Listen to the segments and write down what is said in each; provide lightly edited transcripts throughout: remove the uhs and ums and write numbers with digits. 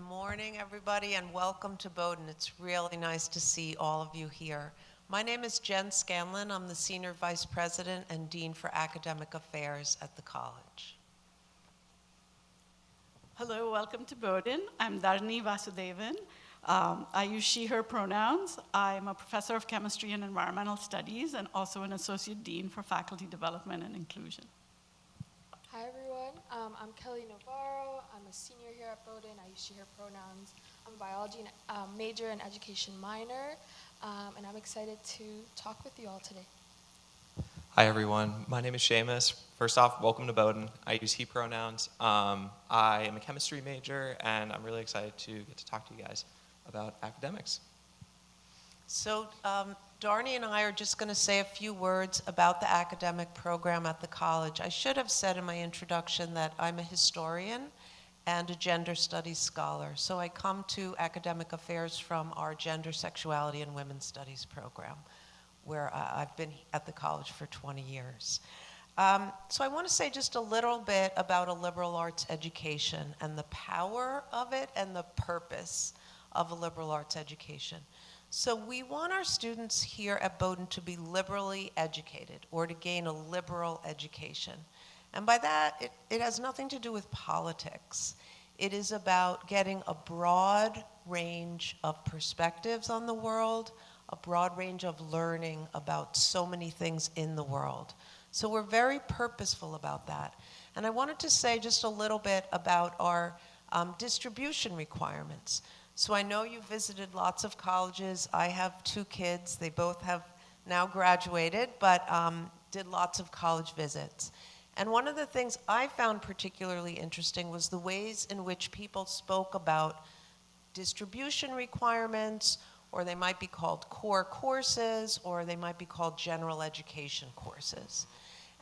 Good morning, everybody, and welcome to Bowdoin. It's really nice to see all of you here. My name is Jen Scanlon. I'm the Senior Vice President and Dean for Academic Affairs at the college. Hello, welcome to Bowdoin. I'm Dharani Vasudevan. I use she, her pronouns. I'm a professor of chemistry and environmental studies and also an associate dean for faculty development and inclusion. Hi everyone, I'm Kelly Navarro. I'm a senior here at Bowdoin. I use she, her pronouns. I'm a biology major and education minor, and I'm excited to talk with you all today. Hi everyone, my name is Seamus. First off, welcome to Bowdoin. I use he pronouns. I am a chemistry major and I'm really excited to get to talk to you guys about academics. So Darnie and I are just going to say a few words about the academic program at the college. I should have said in my introduction that I'm a historian and a gender studies scholar. So I come to academic affairs from our gender, sexuality, and women's studies program, where I've been at the college for 20 years. So I want to say just a little bit about a liberal arts education and the power of it and the purpose of a liberal arts education. So we want our students here at Bowdoin to be liberally educated or to gain a liberal education. And by that, it has nothing to do with politics. It is about getting a broad range of perspectives on the world, a broad range of learning about so many things in the world. So we're very purposeful about that. And I wanted to say just a little bit about our distribution requirements. So I know you visited lots of colleges. I have two kids. They both have now graduated, but did lots of college visits. And one of the things I found particularly interesting was the ways in which people spoke about distribution requirements, or they might be called core courses, or they might be called general education courses.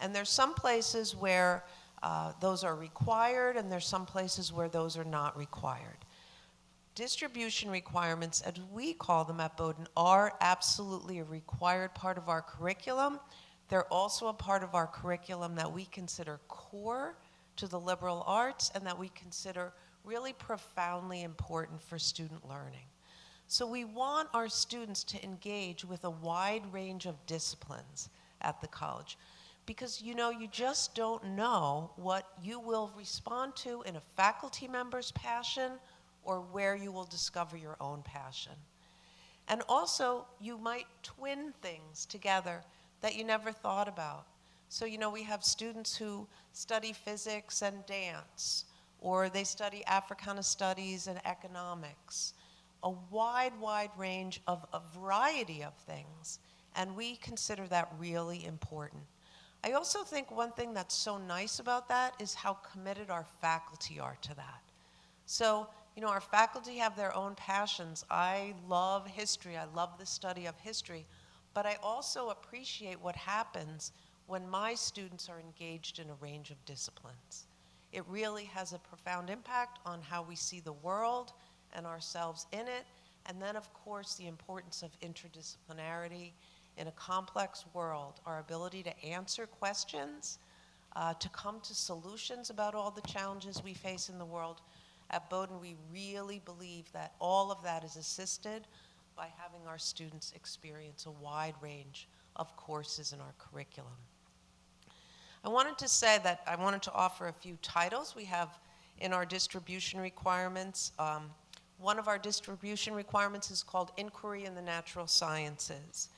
And there's some places where those are required, and there's some places where those are not required. Distribution requirements, as we call them at Bowdoin, are absolutely a required part of our curriculum. They're also a part of our curriculum that we consider core to the liberal arts and that we consider really profoundly important for student learning. So we want our students to engage with a wide range of disciplines at the college because you just don't know what you will respond to in a faculty member's passion or where you will discover your own passion. And also, you might twin things together that you never thought about. So, we have students who study physics and dance, or they study Africana studies and economics, a wide range of a variety of things, and we consider that really important. I also think one thing that's so nice about that is how committed our faculty are to that. So, our faculty have their own passions. I love history. I love the study of history. But I also appreciate what happens when my students are engaged in a range of disciplines. It really has a profound impact on how we see the world and ourselves in it. And then, of course, the importance of interdisciplinarity in a complex world, our ability to answer questions, to come to solutions about all the challenges we face in the world. At Bowdoin, we really believe that all of that is assisted by having our students experience a wide range of courses in our curriculum. I wanted to offer a few titles we have in our distribution requirements. One of our distribution requirements is called Inquiry in the Natural Sciences.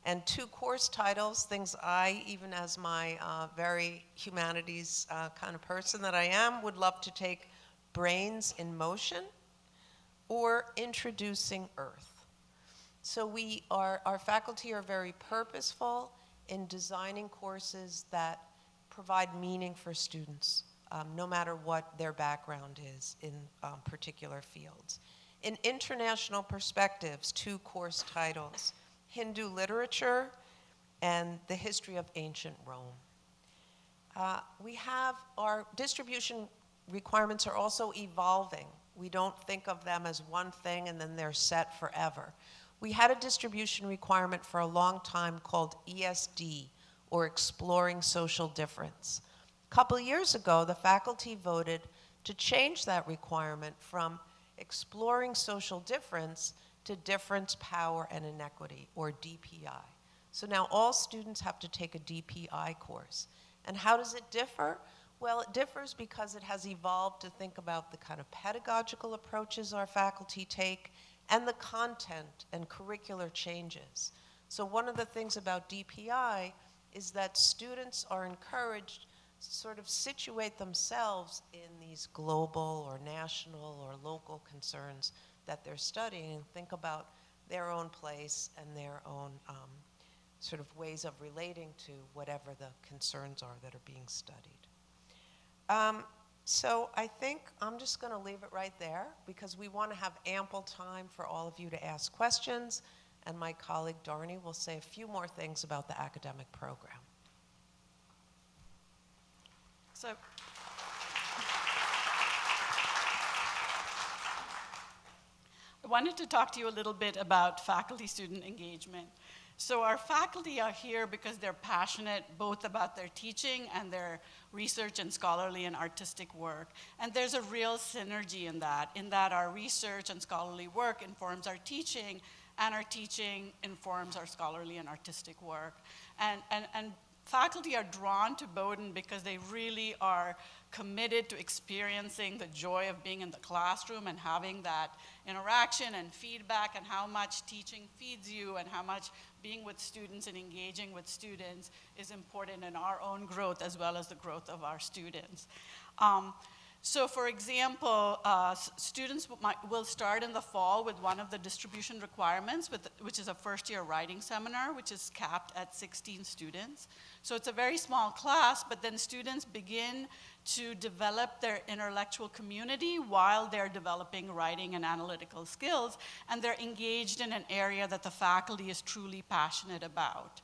And two course titles, things I, even as my very humanities kind of person that I am, would love to take: Brains in Motion or Introducing Earth. So our faculty are very purposeful in designing courses that provide meaning for students, no matter what their background is in particular fields. In International Perspectives, two course titles: Hindu Literature and The History of Ancient Rome. We have our distribution requirements are also evolving. We don't think of them as one thing and then they're set forever. We had a distribution requirement for a long time called ESD, or Exploring Social Difference. A couple years ago, the faculty voted to change that requirement from Exploring Social Difference to Difference, Power, and Inequity, or DPI. So now all students have to take a DPI course. And how does it differ? Well, it differs because it has evolved to think about the kind of pedagogical approaches our faculty take and the content and curricular changes. So one of the things about DPI is that students are encouraged to sort of situate themselves in these global or national or local concerns that they're studying and think about their own place and their own sort of ways of relating to whatever the concerns are that are being studied. So I think I'm just going to leave it right there because we want to have ample time for all of you to ask questions, and my colleague Darnie will say a few more things about the academic program. So, I wanted to talk to you a little bit about faculty-student engagement. So our faculty are here because they're passionate both about their teaching and their research and scholarly and artistic work. And there's a real synergy in that our research and scholarly work informs our teaching, and our teaching informs our scholarly and artistic work. And faculty are drawn to Bowdoin because they really are committed to experiencing the joy of being in the classroom and having that interaction and feedback, and how much teaching feeds you and how much being with students and engaging with students is important in our own growth as well as the growth of our students. So for example, students will start in the fall with one of the distribution requirements, which is a first-year writing seminar, which is capped at 16 students. So it's a very small class, but then students begin to develop their intellectual community while they're developing writing and analytical skills, and they're engaged in an area that the faculty is truly passionate about.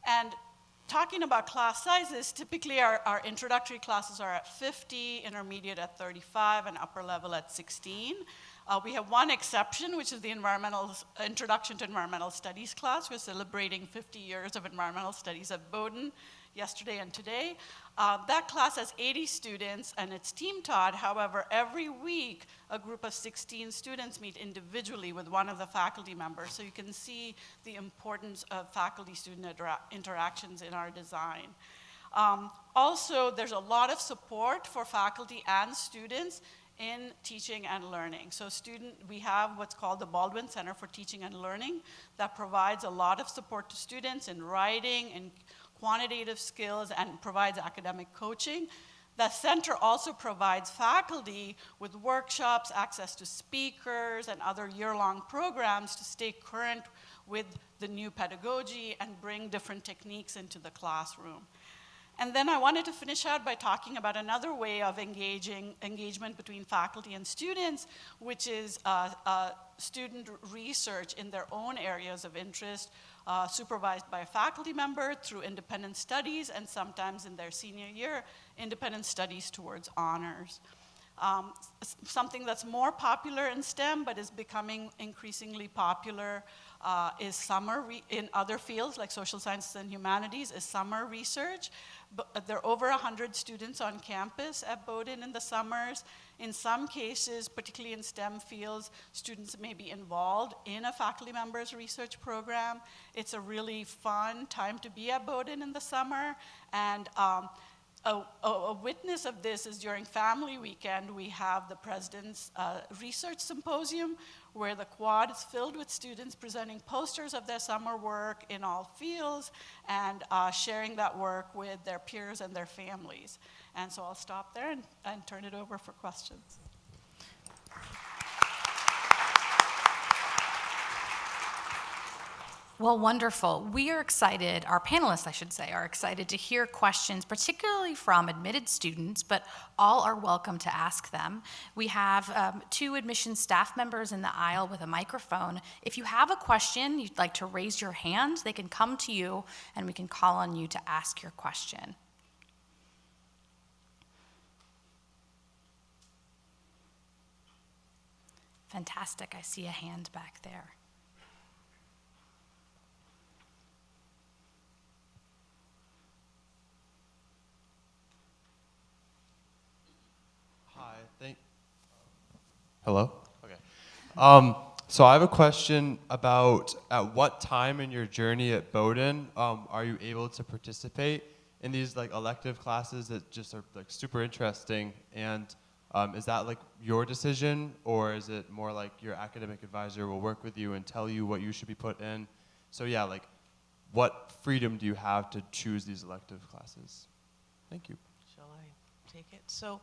And talking about class sizes, typically our introductory classes are at 50, intermediate at 35, and upper level at 16. We have one exception, which is the Introduction to Environmental Studies class. We're celebrating 50 years of environmental studies at Bowdoin yesterday and today. That class has 80 students, and it's team taught. However, every week, a group of 16 students meet individually with one of the faculty members. So you can see the importance of faculty-student interactions in our design. Also, there's a lot of support for faculty and students in teaching and learning. So we have what's called the Bowdoin Center for Teaching and Learning that provides a lot of support to students in writing and quantitative skills and provides academic coaching. The center also provides faculty with workshops, access to speakers, and other year-long programs to stay current with the new pedagogy and bring different techniques into the classroom. And then I wanted to finish out by talking about another way of engagement between faculty and students, which is student research in their own areas of interest, supervised by a faculty member through independent studies, and sometimes in their senior year, independent studies towards honors. Something that's more popular in STEM but is becoming increasingly popular is in other fields like social sciences and humanities, is summer research. But there are over 100 students on campus at Bowdoin in the summers. In some cases, particularly in STEM fields, students may be involved in a faculty member's research program. It's a really fun time to be at Bowdoin in the summer, and a witness of this is during Family Weekend, we have the President's Research Symposium, where the quad is filled with students presenting posters of their summer work in all fields and sharing that work with their peers and their families. And so I'll stop there and turn it over for questions. Well, wonderful. We are excited, our panelists, I should say, are excited to hear questions, particularly from admitted students, but all are welcome to ask them. We have 2 admissions staff members in the aisle with a microphone. If you have a question, you'd like to raise your hand, they can come to you and we can call on you to ask your question. Fantastic, I see a hand back there. Hello? So I have a question about at what time in your journey at Bowdoin are you able to participate in these like elective classes that just are like super interesting? And is that like your decision, or is it more like your academic advisor will work with you and tell you what you should be put in? So yeah, like what freedom do you have to choose these elective classes? Thank you. Shall I take it? So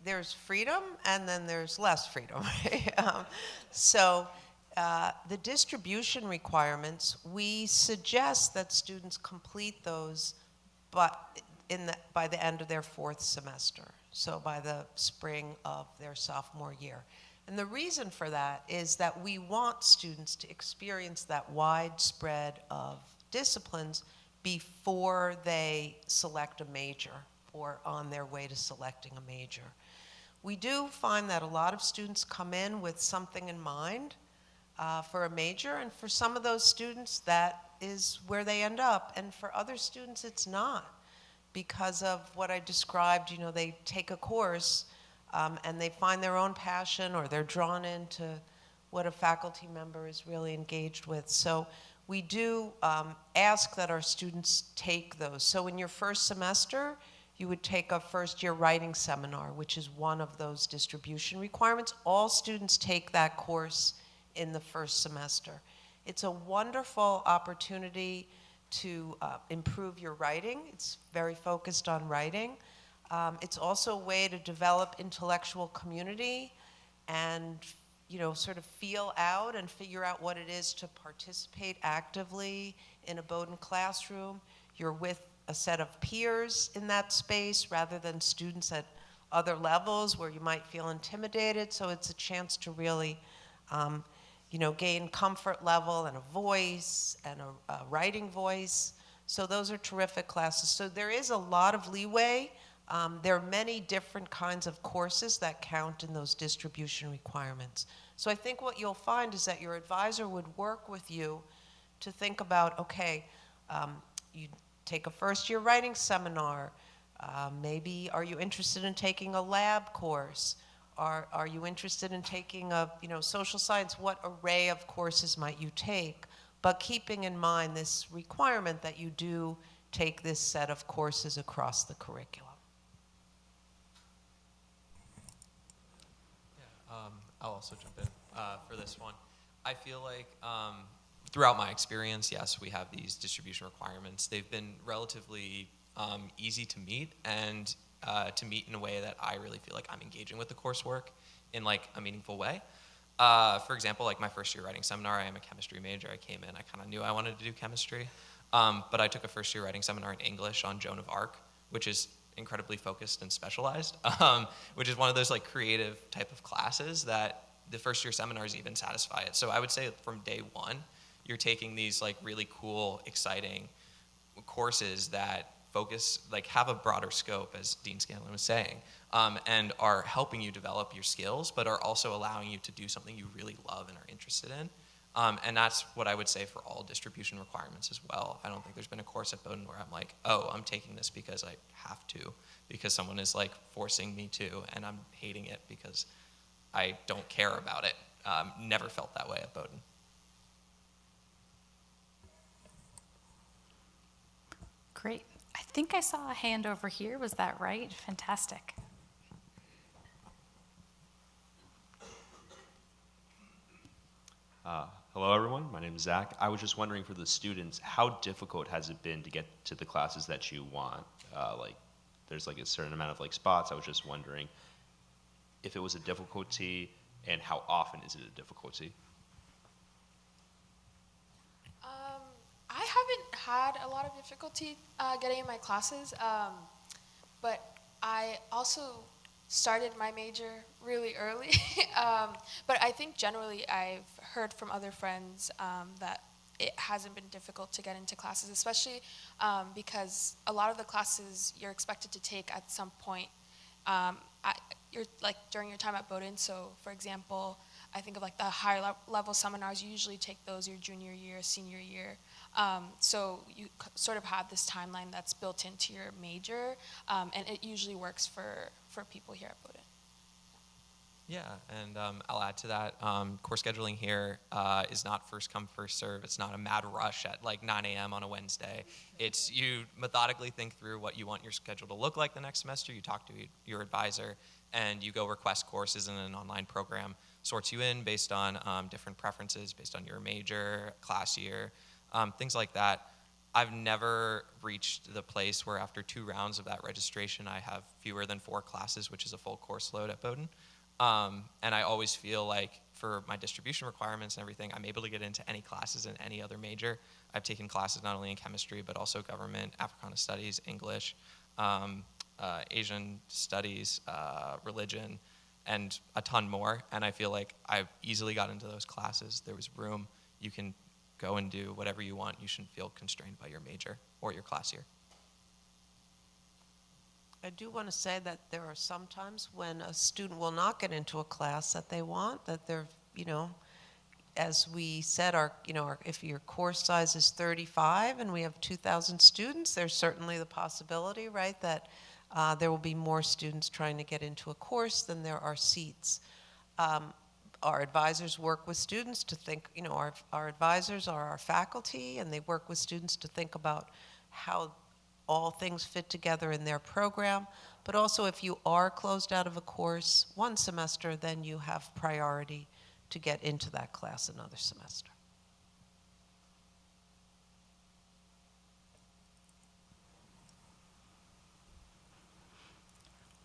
there's freedom and then there's less freedom. The distribution requirements, we suggest that students complete those but by the end of their 4th semester, so by the spring of their sophomore year. And the reason for that is that we want students to experience that wide spread of disciplines before they select a major or on their way to selecting a major. We do find that a lot of students come in with something in mind for a major, and for some of those students that is where they end up, and for other students it's not, because of what I described. You know, they take a course and they find their own passion, or they're drawn into what a faculty member is really engaged with. So we do ask that our students take those. So in your first semester, you would take a first-year writing seminar, which is one of those distribution requirements. All students take that course in the first semester. It's a wonderful opportunity to improve your writing. It's very focused on writing. It's also a way to develop intellectual community and, you know, sort of feel out and figure out what it is to participate actively in a Bowdoin classroom. You're with a set of peers in that space rather than students at other levels where you might feel intimidated. So it's a chance to really, you know, gain comfort level and a voice and a writing voice. So those are terrific classes. So there is a lot of leeway. There are many different kinds of courses that count in those distribution requirements. So I think what you'll find is that your advisor would work with you to think about, okay, you take a first-year writing seminar. Maybe are you interested in taking a lab course? Are you interested in taking a, you know, social science? What array of courses might you take? But keeping in mind this requirement that you do take this set of courses across the curriculum. I'll also jump in for this one. I feel like throughout my experience, yes, we have these distribution requirements. They've been relatively easy to meet, and to meet in a way that I really feel like I'm engaging with the coursework in like a meaningful way. For example, like my first year writing seminar, I am a chemistry major. I came in, I kind of knew I wanted to do chemistry, but I took a first year writing seminar in English on Joan of Arc, which is incredibly focused and specialized, which is one of those like creative type of classes that the first year seminars even satisfy it. So I would say from day one, you're taking these like really cool, exciting courses that focus, like have a broader scope, as Dean Scanlon was saying, and are helping you develop your skills, but are also allowing you to do something you really love and are interested in. And that's what I would say for all distribution requirements as well. I don't think there's been a course at Bowdoin where I'm like, oh, I'm taking this because I have to, because someone is like forcing me to, and I'm hating it because I don't care about it. Never felt that way at Bowdoin. Great. I think I saw a hand over here. Was that right? Fantastic. Hello, everyone. My name is Zach. I was just wondering for the students, how difficult has it been to get to the classes that you want? Like, there's like a certain amount of like spots. I was just wondering if it was a difficulty, and how often is it a difficulty? I haven't had a lot of difficulty getting in my classes, but I also started my major really early. But I think generally I've heard from other friends that it hasn't been difficult to get into classes, especially because a lot of the classes you're expected to take at some point you're like during your time at Bowdoin. So for example, I think of like the higher level seminars, you usually take those your junior year, senior year. So you sort of have this timeline that's built into your major, and it usually works for people here at Bowdoin. Yeah, and I'll add to that. Course scheduling here is not first come, first serve. It's not a mad rush at like 9 a.m. on a Wednesday. It's you methodically think through what you want your schedule to look like the next semester. You talk to your advisor, and you go request courses, and an online program sorts you in based on different preferences, based on your major, class year, things like that. I've never reached the place where after 2 rounds of that registration, I have fewer than 4 classes, which is a full course load at Bowdoin. And I always feel like for my distribution requirements and everything, I'm able to get into any classes in any other major. I've taken classes not only in chemistry, but also government, Africana studies, English, Asian studies, religion, and a ton more. And I feel like I easily got into those classes. There was room. You can go and do whatever you want. You shouldn't feel constrained by your major or your class year. I do want to say that there are some times when a student will not get into a class that they want, that they're, as we said, if your course size is 35 and we have 2,000 students, there's certainly the possibility, right, that there will be more students trying to get into a course than there are seats. Our advisors work with students to think, our advisors are our faculty, and they work with students to think about how all things fit together in their program. But also, if you are closed out of a course one semester, then you have priority to get into that class another semester.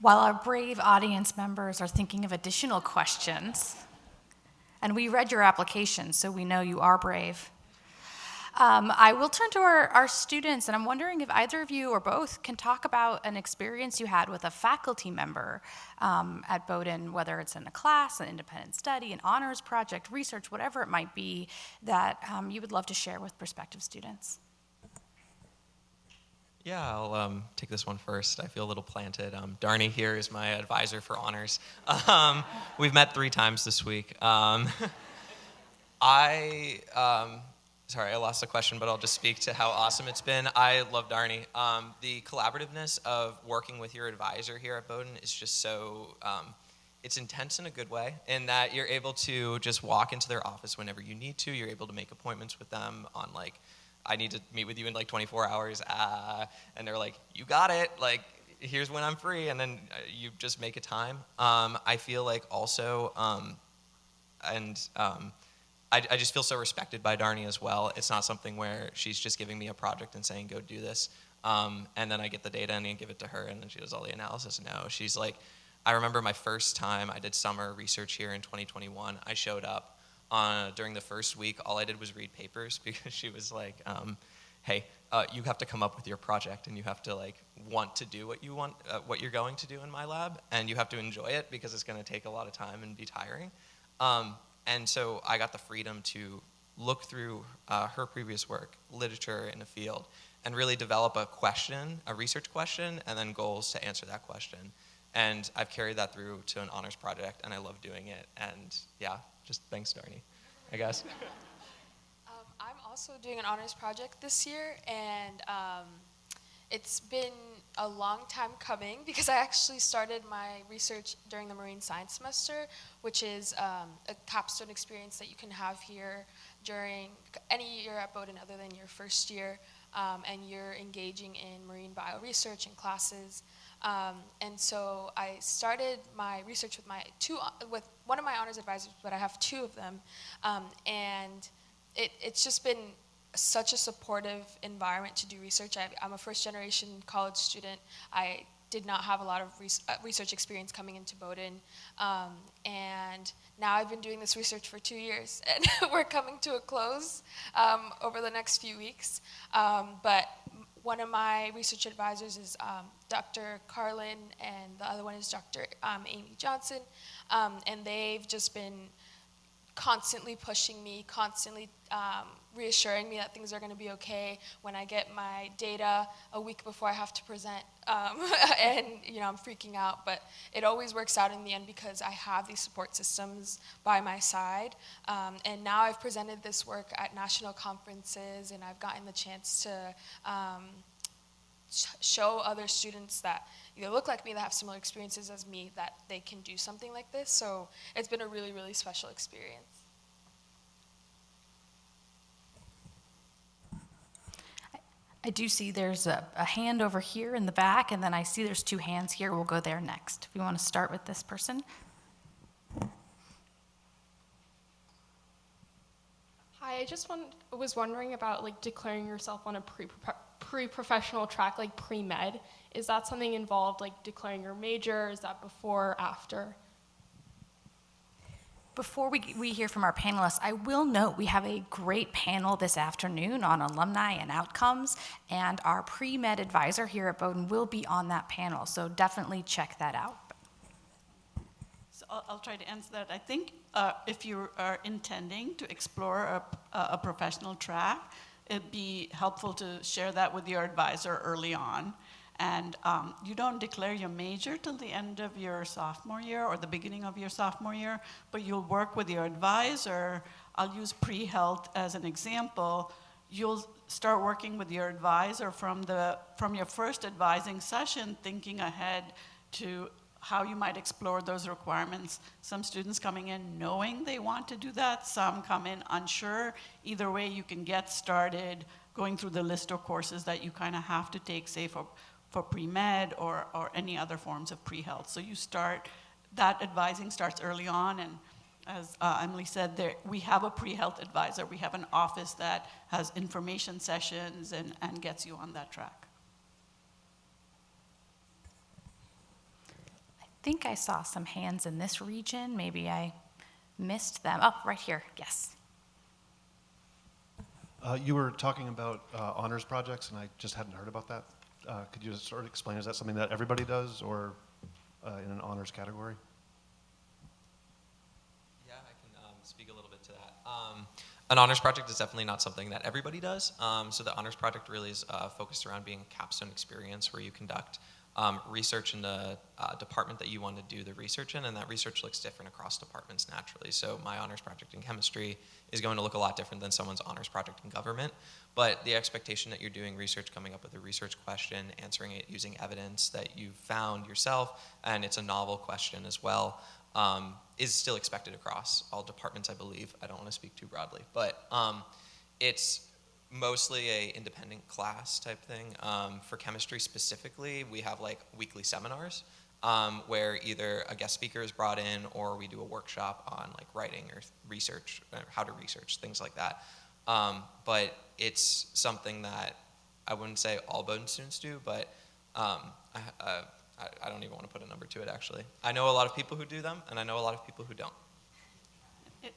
While our brave audience members are thinking of additional questions, and we read your application, so we know you are brave, I will turn to our students, and I'm wondering if either of you or both can talk about an experience you had with a faculty member at Bowdoin, whether it's in a class, an independent study, an honors project, research, whatever it might be, that you would love to share with prospective students. Yeah, I'll take this one first. I feel a little planted. Darnie here is my advisor for honors. We've met 3 times this week. Sorry, I lost the question, but I'll just speak to how awesome it's been. I love Darnie. The collaborativeness of working with your advisor here at Bowdoin is just so, it's intense in a good way, in that you're able to just walk into their office whenever you need to. You're able to make appointments with them on I need to meet with you in 24 hours, and they're like, you got it, here's when I'm free, and then you just make a time. I feel like also, I just feel so respected by Darnie as well. It's not something where she's just giving me a project and saying, go do this, and then I get the data and I give it to her, and then she does all the analysis. No, she's like, I remember my first time I did summer research here in 2021, I showed up during the first week. All I did was read papers, because she was like, hey, you have to come up with your project, and you have to want to do what you want, what you're going to do in my lab, and you have to enjoy it, because it's going to take a lot of time and be tiring. And so I got the freedom to look through her previous work, literature in the field, and really develop a question, a research question, and then goals to answer that question. And I've carried that through to an honors project, and I love doing it. And yeah, just thanks, Darnie, I guess. I'm also doing an honors project this year, and it's been a long time coming, because I actually started my research during the marine science semester, which is a capstone experience that you can have here during any year at Bowdoin other than your first year, and you're engaging in marine bio research and classes. And so I started my research with one of my honors advisors, but I have 2 of them, and it's just been such a supportive environment to do research. I'm a first-generation college student. I did not have a lot of research experience coming into Bowdoin, and now I've been doing this research for 2 years, and we're coming to a close over the next few weeks. But one of my research advisors is Dr. Carlin, and the other one is Dr. Amy Johnson, and they've just been constantly pushing me, constantly reassuring me that things are going to be okay when I get my data a week before I have to present, and I'm freaking out, but it always works out in the end, because I have these support systems by my side, and now I've presented this work at national conferences, and I've gotten the chance to show other students that either look like me, that have similar experiences as me, that they can do something like this. So it's been a really, really special experience. I do see there's a hand over here in the back, and then I see there's 2 hands here. We'll go there next. We want to start with this person. Hi, I just was wondering about like declaring yourself on a pre-professional track, like pre-med. Is that something involved, like declaring your major? Is that before or after? Before we hear from our panelists, I will note we have a great panel this afternoon on alumni and outcomes, and our pre-med advisor here at Bowdoin will be on that panel, so definitely check that out. So I'll try to answer that. I think if you are intending to explore a professional track, it'd be helpful to share that with your advisor early on. And you don't declare your major till the end of your sophomore year or the beginning of your sophomore year, but you'll work with your advisor. I'll use pre-health as an example. You'll start working with your advisor from your first advising session, thinking ahead to how you might explore those requirements. Some students coming in knowing they want to do that, some come in unsure. Either way, you can get started going through the list of courses that you kind of have to take, say, for pre-med or any other forms of pre-health. So that advising starts early on, and as Emily said, we have a pre-health advisor. We have an office that has information sessions and gets you on that track. I think I saw some hands in this region. Maybe I missed them. Oh, right here, yes. You were talking about honors projects, and I just hadn't heard about that. Could you just sort of explain, is that something that everybody does, or in an honors category? Yeah, I can speak a little bit to that. An honors project is definitely not something that everybody does. So the honors project really is focused around being a capstone experience where you conduct research in the department that you want to do the research in, and that research looks different across departments naturally. So my honors project in chemistry is going to look a lot different than someone's honors project in government, but the expectation that you're doing research, coming up with a research question, answering it using evidence that you've found yourself, and it's a novel question as well, is still expected across all departments, I believe. I don't want to speak too broadly, but it's mostly a independent class type thing. For chemistry specifically, we have like weekly seminars where either a guest speaker is brought in or we do a workshop on like writing or research, how to research, things like that. But it's something that I wouldn't say all Bowdoin students do, but I don't even want to put a number to it, actually. I know a lot of people who do them, and I know a lot of people who don't.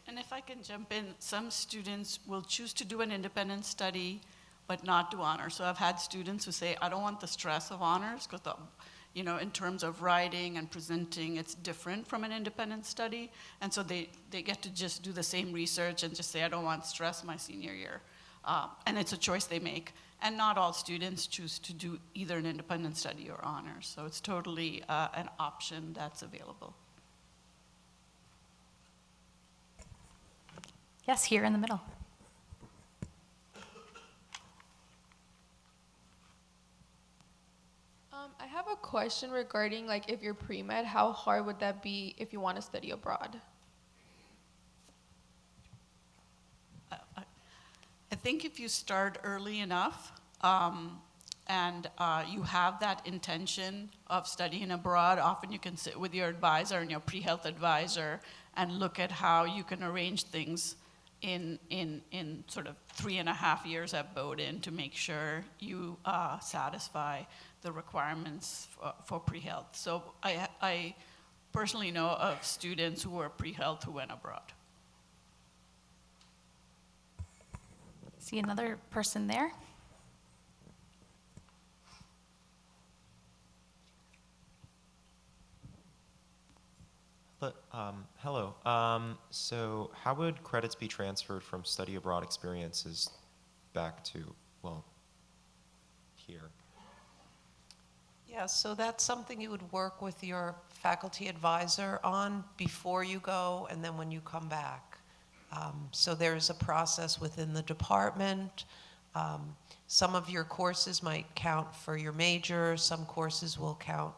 And if I can jump in, some students will choose to do an independent study but not do honors. So I've had students who say, I don't want the stress of honors because, in terms of writing and presenting, it's different from an independent study. And so they get to just do the same research and just say, I don't want stress my senior year. And it's a choice they make. And not all students choose to do either an independent study or honors. So it's totally an option that's available. Yes, here in the middle. I have a question regarding like if you're pre-med, how hard would that be if you want to study abroad? I think if you start early enough and you have that intention of studying abroad, often you can sit with your advisor and your pre-health advisor and look at how you can arrange things in sort of 3.5 years at Bowdoin to make sure you satisfy the requirements for pre-health. So I personally know of students who were pre-health who went abroad. See another person there? Hello. So how would credits be transferred from study abroad experiences back to, here? Yeah, so that's something you would work with your faculty advisor on before you go and then when you come back. So there's a process within the department Some of your courses might count for your major, some courses will count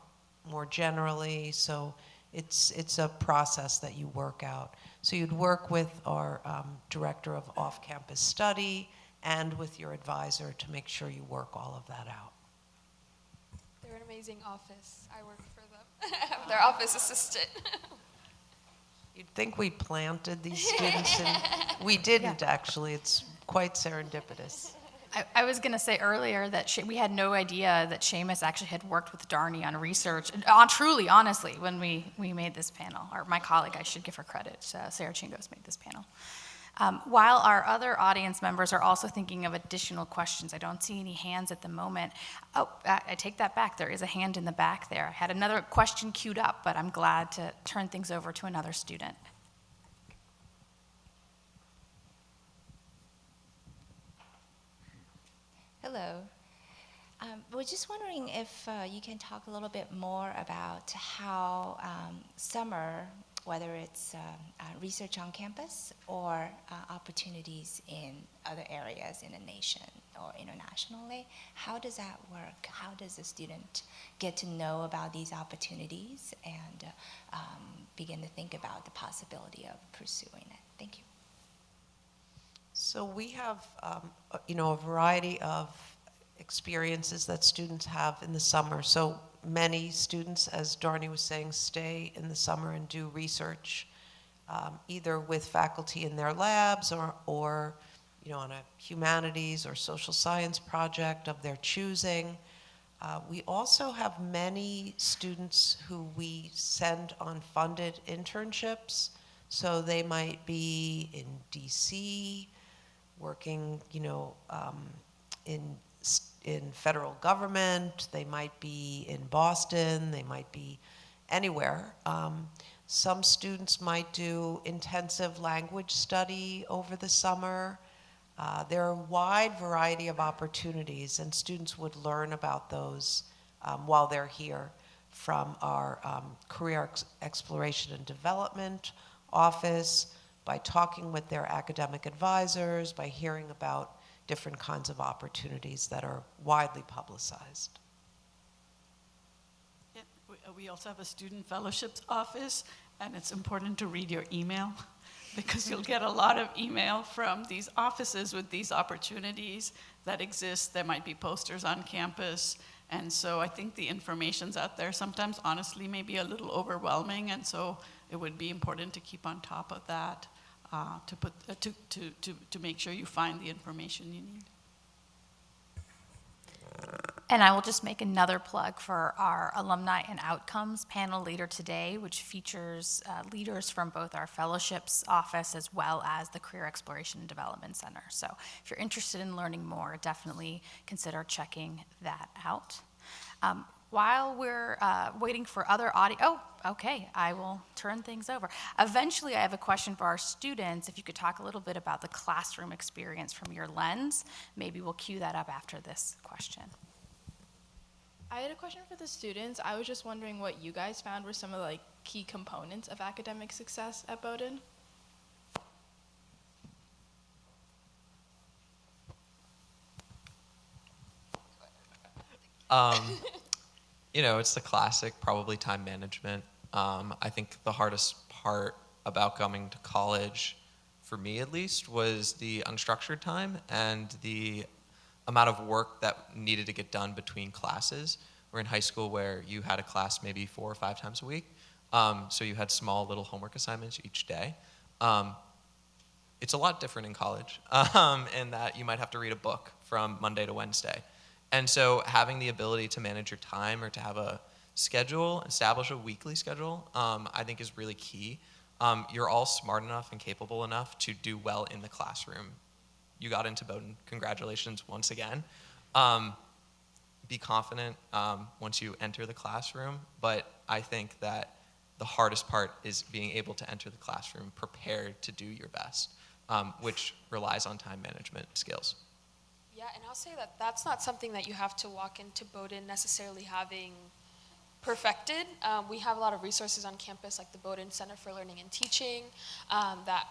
more generally, so it's a process that you work out. So you'd work with our director of off-campus study and with your advisor to make sure you work all of that out. They're an amazing office. I work for them. I'm their office assistant. You'd think we planted these students, and we didn't actually. It's quite serendipitous. I was going to say earlier that we had no idea that Seamus actually had worked with Darnie on research, truly, honestly, when we made this panel. Or my colleague, I should give her credit, Sarah Chingos made this panel. While our other audience members are also thinking of additional questions, I don't see any hands at the moment. Oh, I take that back. There is a hand in the back there. I had another question queued up, but I'm glad to turn things over to another student. Hello. We're just wondering if you can talk a little bit more about how summer, whether it's research on campus or opportunities in other areas in the nation or internationally, how does that work? How does a student get to know about these opportunities and begin to think about the possibility of pursuing it? Thank you. So we have, a variety of experiences that students have in the summer. So many students, as Darnie was saying, stay in the summer and do research, either with faculty in their labs or on a humanities or social science project of their choosing. We also have many students who we send on funded internships. So they might be in DC, working, in federal government. They might be in Boston. They might be anywhere. Some students might do intensive language study over the summer. There are a wide variety of opportunities, and students would learn about those while they're here from our Career Exploration and Development office, by talking with their academic advisors, by hearing about different kinds of opportunities that are widely publicized. Yeah, we also have a student fellowships office, and it's important to read your email because you'll get a lot of email from these offices with these opportunities that exist. There might be posters on campus, and so I think the information's out there. Sometimes, honestly, maybe a little overwhelming, and so it would be important to keep on top of that, to make sure you find the information you need. And I will just make another plug for our Alumni and Outcomes panel later today, which features leaders from both our fellowships office as well as the Career Exploration and Development Center. So if you're interested in learning more, definitely consider checking that out. While we're waiting for other audio, okay, I will turn things over. Eventually, I have a question for our students. If you could talk a little bit about the classroom experience from your lens, maybe we'll cue that up after this question. I had a question for the students. I was just wondering what you guys found were some of the key components of academic success at Bowdoin. It's the classic, probably time management. I think the hardest part about coming to college, for me at least, was the unstructured time and the amount of work that needed to get done between classes. We're in high school where you had a class maybe 4 or 5 times a week, so you had small little homework assignments each day. It's a lot different in college in that you might have to read a book from Monday to Wednesday. And so having the ability to manage your time or to have a schedule, establish a weekly schedule, I think is really key. You're all smart enough and capable enough to do well in the classroom. You got into Bowdoin, congratulations once again. Be confident once you enter the classroom, but I think that the hardest part is being able to enter the classroom prepared to do your best, which relies on time management skills. Yeah, and I'll say that that's not something that you have to walk into Bowdoin necessarily having perfected. We have a lot of resources on campus, like the Bowdoin Center for Learning and Teaching, that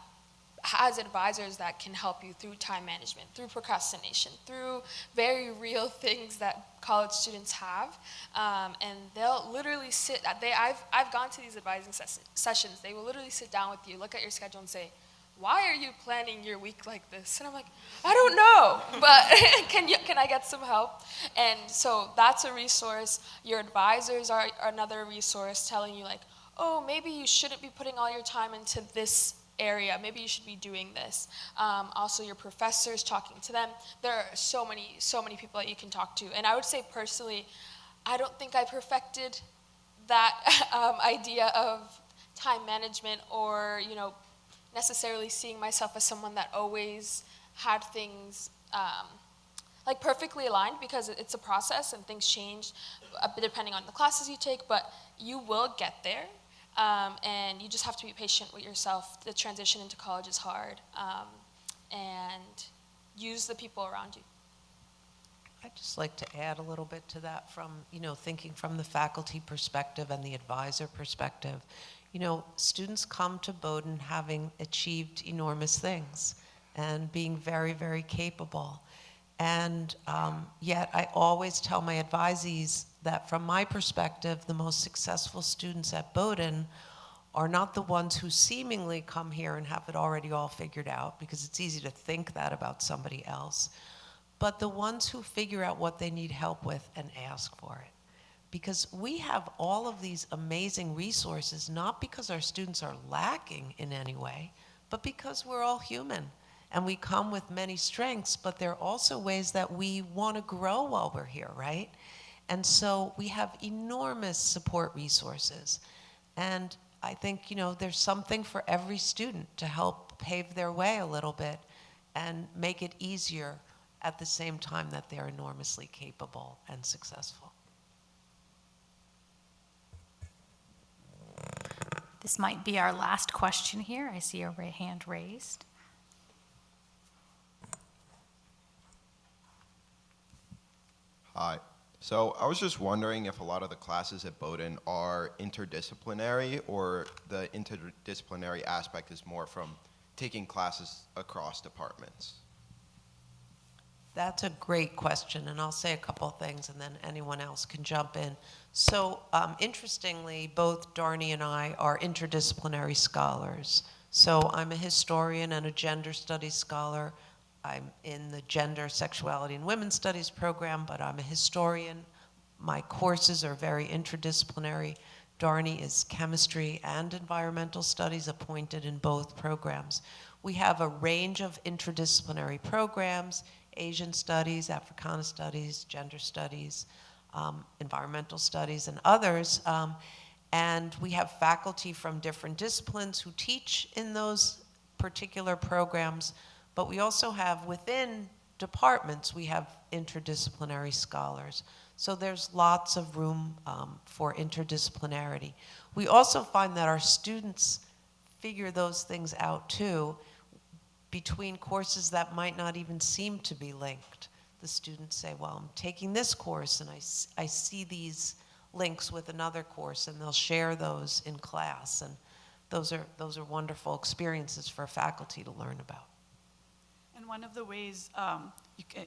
has advisors that can help you through time management, through procrastination, through very real things that college students have, and they'll literally I've gone to these advising sessions. They will literally sit down with you, look at your schedule, and say, "Why are you planning your week like this?" And I'm like, "I don't know, but can I get some help?" And so that's a resource. Your advisors are another resource, telling you like, "Oh, maybe you shouldn't be putting all your time into this area. Maybe you should be doing this." Also, your professors, talking to them. There are so many people that you can talk to. And I would say personally, I don't think I perfected that idea of time management, or necessarily seeing myself as someone that always had things like perfectly aligned, because it's a process and things change depending on the classes you take, but you will get there. And you just have to be patient with yourself. The transition into college is hard, and use the people around you. I'd just like to add a little bit to that from, thinking from the faculty perspective and the advisor perspective. Students come to Bowdoin having achieved enormous things and being very, very capable. And yet I always tell my advisees that from my perspective, the most successful students at Bowdoin are not the ones who seemingly come here and have it already all figured out, because it's easy to think that about somebody else, but the ones who figure out what they need help with and ask for it. Because we have all of these amazing resources, not because our students are lacking in any way, but because we're all human. And we come with many strengths, but there are also ways that we want to grow while we're here, right? And so we have enormous support resources. And I think, there's something for every student to help pave their way a little bit and make it easier at the same time that they're enormously capable and successful. This might be our last question here. I see a hand raised. Hi. So I was just wondering if a lot of the classes at Bowdoin are interdisciplinary, or the interdisciplinary aspect is more from taking classes across departments. That's a great question, and I'll say a couple of things, and then anyone else can jump in. So interestingly, both Darnie and I are interdisciplinary scholars. So I'm a historian and a gender studies scholar. I'm in the Gender, Sexuality, and Women's Studies program, but I'm a historian. My courses are very interdisciplinary. Darnie is chemistry and environmental studies, appointed in both programs. We have a range of interdisciplinary programs: Asian studies, Africana studies, gender studies, environmental studies, and others. And we have faculty from different disciplines who teach in those particular programs. But we also have, within departments, we have interdisciplinary scholars. So there's lots of room for interdisciplinarity. We also find that our students figure those things out too, between courses that might not even seem to be linked. The students say, well, I'm taking this course and I see these links with another course, and they'll share those in class. And those are wonderful experiences for faculty to learn about. And one of the ways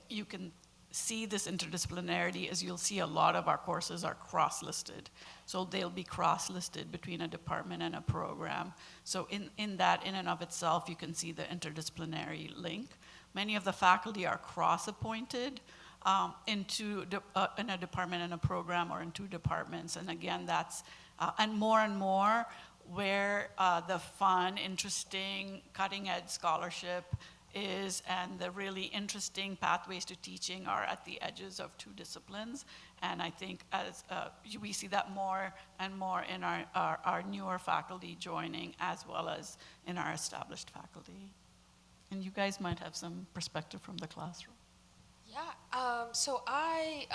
you can see this interdisciplinarity is you'll see a lot of our courses are cross-listed. So they'll be cross-listed between a department and a program. So in that, in and of itself, you can see the interdisciplinary link. Many of the faculty are cross-appointed in a department and a program, or in two departments. And again, that's, and more where the fun, interesting, cutting-edge scholarship is, and the really interesting pathways to teaching are at the edges of two disciplines. And I think as we see that more and more in our newer faculty joining, as well as in our established faculty. And you guys might have some perspective from the classroom. Yeah, so I,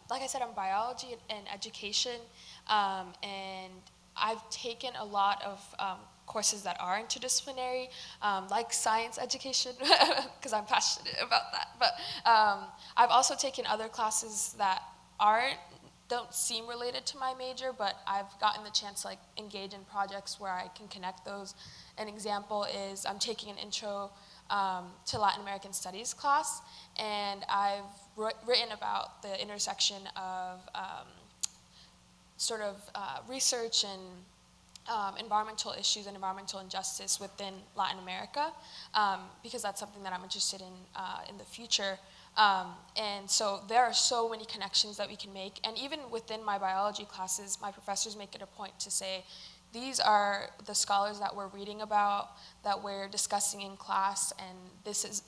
like I said, I'm biology and education, and I've taken a lot of courses that are interdisciplinary, like science education, because I'm passionate about that. But I've also taken other classes that aren't don't seem related to my major, but I've gotten the chance to like engage in projects where I can connect those. An example is I'm taking an intro to Latin American Studies class, and I've written about the intersection of research and environmental issues and environmental injustice within Latin America, because that's something that I'm interested in the future. And so there are so many connections that we can make. And even within my biology classes, my professors make it a point to say, these are the scholars that we're reading about, that we're discussing in class, and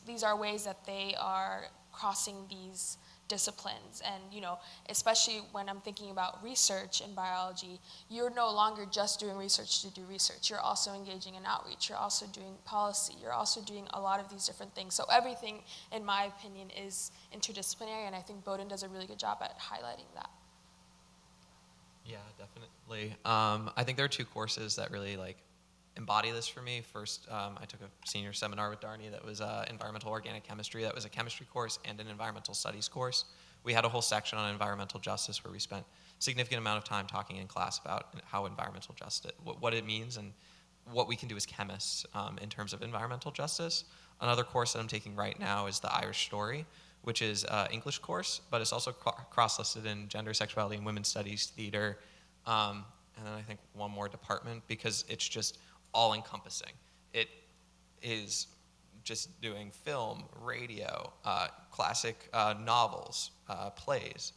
these are ways that they are crossing these disciplines. And especially when I'm thinking about research in biology, you're no longer just doing research to do research. You're also engaging in outreach. You're also doing policy. You're also doing a lot of these different things. So everything, in my opinion, is interdisciplinary, and I think Bowdoin does a really good job at highlighting that. Yeah, definitely. I think there are two courses that really embody this for me. First, I took a senior seminar with Darnie that was environmental organic chemistry. That was a chemistry course and an environmental studies course. We had a whole section on environmental justice where we spent a significant amount of time talking in class about how environmental justice, what it means and what we can do as chemists in terms of environmental justice. Another course that I'm taking right now is the Irish Story, which is an English course, but it's also cross-listed in gender, sexuality, and women's studies, theater, and then I think one more department, because it's just all-encompassing. It is just doing film, radio, classic novels, plays.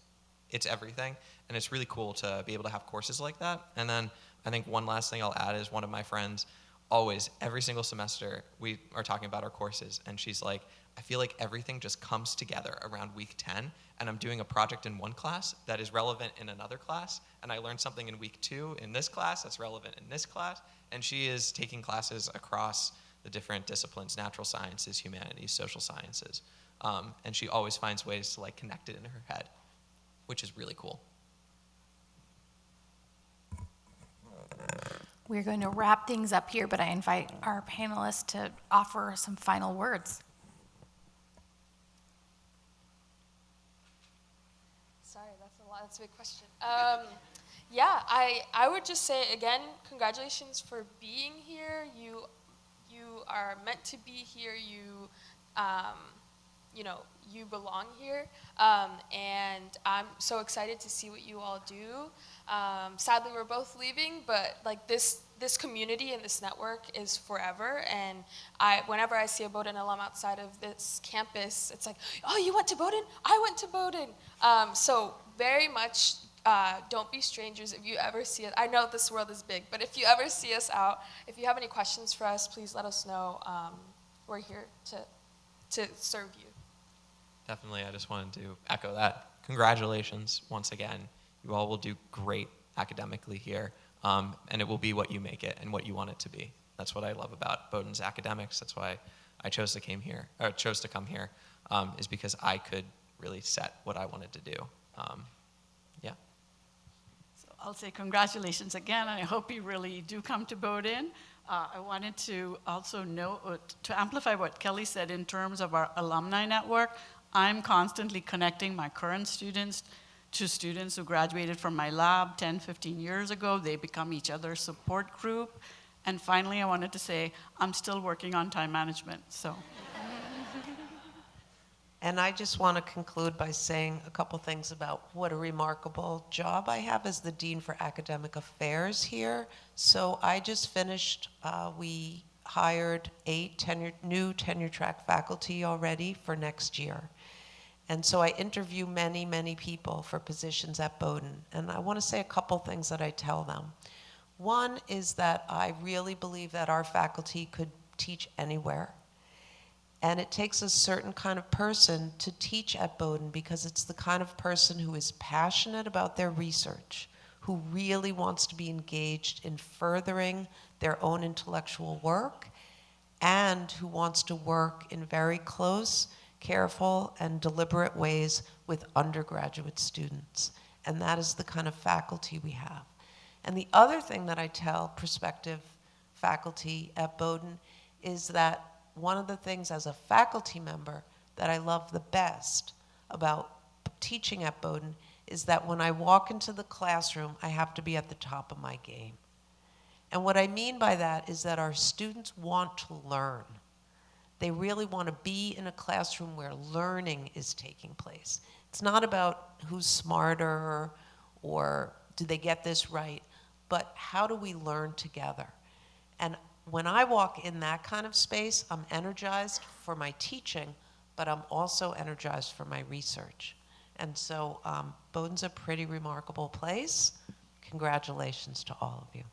It's everything, and it's really cool to be able to have courses like that. And then I think one last thing I'll add is one of my friends, always, every single semester, we are talking about our courses, and she's like, I feel like everything just comes together around week 10, and I'm doing a project in one class that is relevant in another class, and I learned something in week 2 in this class that's relevant in this class, and she is taking classes across the different disciplines, natural sciences, humanities, social sciences, and she always finds ways to connect it in her head, which is really cool. We're going to wrap things up here, but I invite our panelists to offer some final words. Sorry, that's a lot. That's a big question. Yeah, I would just say again, congratulations for being here. You are meant to be here. You belong here, and I'm so excited to see what you all do. Sadly, we're both leaving, but this community and this network is forever. And whenever I see a Bowdoin alum outside of this campus, it's like, oh, you went to Bowdoin? I went to Bowdoin. So very much, don't be strangers. If you ever see us, I know this world is big, but if you ever see us out, if you have any questions for us, please let us know. We're here to serve you. Definitely, I just wanted to echo that. Congratulations once again. You all will do great academically here, and it will be what you make it and what you want it to be. That's what I love about Bowdoin's academics. That's why I chose to come here, is because I could really set what I wanted to do. Yeah. So I'll say congratulations again, and I hope you really do come to Bowdoin. I wanted to also note, to amplify what Kelly said in terms of our alumni network, I'm constantly connecting my current students to students who graduated from my lab 10, 15 years ago. They become each other's support group. And finally, I wanted to say, I'm still working on time management, so. And I just want to conclude by saying a couple things about what a remarkable job I have as the Dean for Academic Affairs here. So I just finished, we hired 8 new tenure track faculty already for next year. And so I interview many, many people for positions at Bowdoin. And I want to say a couple things that I tell them. One is that I really believe that our faculty could teach anywhere. And it takes a certain kind of person to teach at Bowdoin because it's the kind of person who is passionate about their research, who really wants to be engaged in furthering their own intellectual work, and who wants to work in very close, careful, and deliberate ways with undergraduate students. And that is the kind of faculty we have. And the other thing that I tell prospective faculty at Bowdoin is that one of the things as a faculty member that I love the best about teaching at Bowdoin is that when I walk into the classroom, I have to be at the top of my game. And what I mean by that is that our students want to learn. They really want to be in a classroom where learning is taking place. It's not about who's smarter or do they get this right, but how do we learn together? And when I walk in that kind of space, I'm energized for my teaching, but I'm also energized for my research. And so Bowdoin's a pretty remarkable place. Congratulations to all of you.